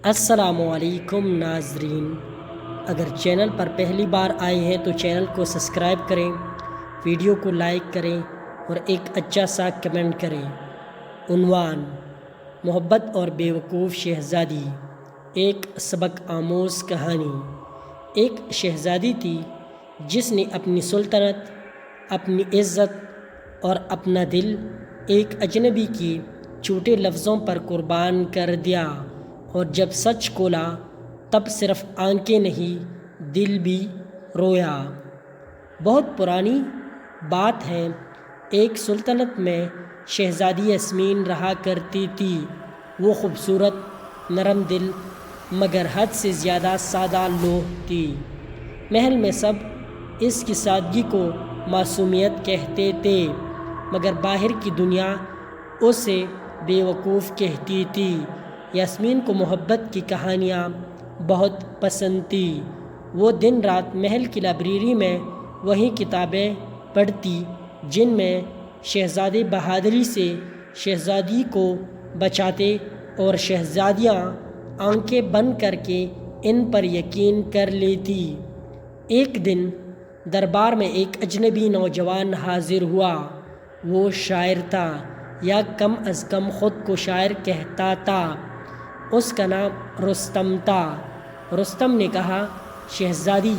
السلام علیکم ناظرین، اگر چینل پر پہلی بار آئے ہیں تو چینل کو سبسکرائب کریں، ویڈیو کو لائک کریں اور ایک اچھا سا کمنٹ کریں۔ عنوان: محبت اور بیوقوف شہزادی، ایک سبق آموز کہانی۔ ایک شہزادی تھی جس نے اپنی سلطنت، اپنی عزت اور اپنا دل ایک اجنبی کی چھوٹے لفظوں پر قربان کر دیا، اور جب سچ کھولا تب صرف آنکھیں نہیں دل بھی رویا۔ بہت پرانی بات ہے، ایک سلطنت میں شہزادی یاسمین رہا کرتی تھی۔ وہ خوبصورت، نرم دل مگر حد سے زیادہ سادہ لوح تھی۔ محل میں سب اس کی سادگی کو معصومیت کہتے تھے، مگر باہر کی دنیا اسے بیوقوف کہتی تھی۔ یاسمین کو محبت کی کہانیاں بہت پسند تھیں۔ وہ دن رات محل کی لائبریری میں وہی کتابیں پڑھتی جن میں شہزادے بہادری سے شہزادی کو بچاتے اور شہزادیاں آنکھیں بند کر کے ان پر یقین کر لیتی۔ ایک دن دربار میں ایک اجنبی نوجوان حاضر ہوا۔ وہ شاعر تھا، یا کم از کم خود کو شاعر کہتا تھا۔ اس کا نام رستم تھا۔ رستم نے کہا، شہزادی،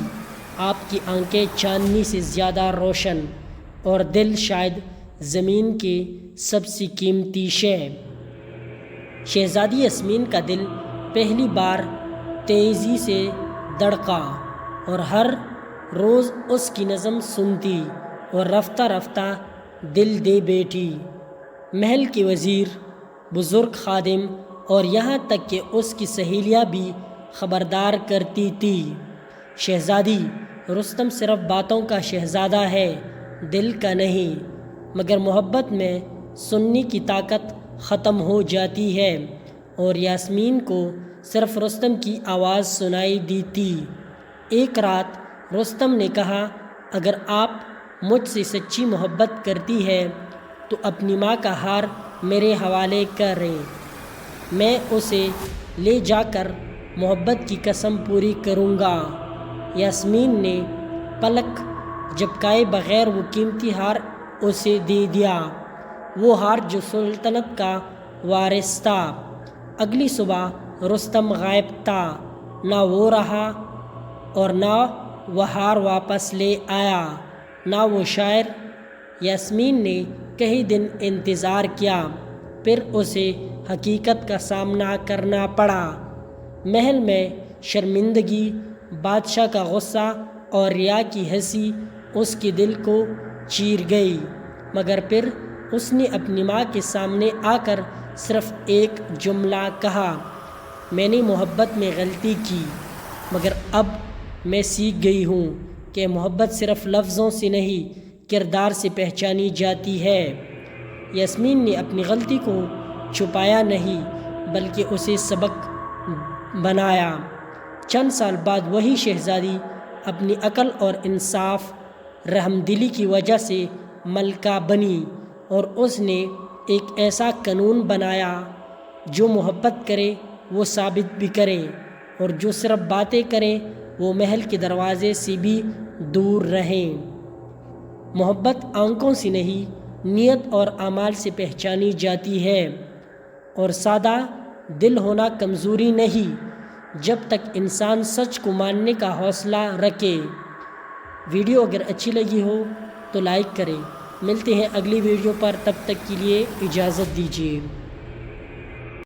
آپ کی آنکھیں چاندنی سے زیادہ روشن اور دل شاید زمین کے سب سے قیمتی شے۔ شہزادی یاسمین کا دل پہلی بار تیزی سے دھڑکا اور ہر روز اس کی نظم سنتی اور رفتہ رفتہ دل دے بیٹھی۔ محل کے وزیر، بزرگ خادم اور یہاں تک کہ اس کی سہیلیاں بھی خبردار کرتی تھی، شہزادی، رستم صرف باتوں کا شہزادہ ہے، دل کا نہیں۔ مگر محبت میں سننے کی طاقت ختم ہو جاتی ہے، اور یاسمین کو صرف رستم کی آواز سنائی دیتی۔ ایک رات رستم نے کہا، اگر آپ مجھ سے سچی محبت کرتی ہے تو اپنی ماں کا ہار میرے حوالے کریں، میں اسے لے جا کر محبت کی قسم پوری کروں گا۔ یاسمین نے پلک جھپکائے بغیر وہ قیمتی ہار اسے دے دیا، وہ ہار جو سلطنت کا وارث تھا۔ اگلی صبح رستم غائب تھا، نہ وہ رہا اور نہ وہ ہار واپس لے آیا، نہ وہ شاعر۔ یاسمین نے کئی دن انتظار کیا، پھر اسے حقیقت کا سامنا کرنا پڑا۔ محل میں شرمندگی، بادشاہ کا غصہ اور ریا کی ہنسی اس کے دل کو چیر گئی، مگر پھر اس نے اپنی ماں کے سامنے آ کر صرف ایک جملہ کہا، میں نے محبت میں غلطی کی، مگر اب میں سیکھ گئی ہوں کہ محبت صرف لفظوں سے نہیں کردار سے پہچانی جاتی ہے۔ یاسمین نے اپنی غلطی کو چھپایا نہیں بلکہ اسے سبق بنایا۔ چند سال بعد وہی شہزادی اپنی عقل اور انصاف، رحم دلی کی وجہ سے ملکہ بنی، اور اس نے ایک ایسا قانون بنایا، جو محبت کرے وہ ثابت بھی کرے، اور جو صرف باتیں کرے وہ محل کے دروازے سے بھی دور رہیں۔ محبت آنکھوں سے نہیں نیت اور اعمال سے پہچانی جاتی ہے، اور سادہ دل ہونا کمزوری نہیں، جب تک انسان سچ کو ماننے کا حوصلہ رکھے۔ ویڈیو اگر اچھی لگی ہو تو لائک کریں۔ ملتے ہیں اگلی ویڈیو پر، تب تک کے لیے اجازت دیجیے۔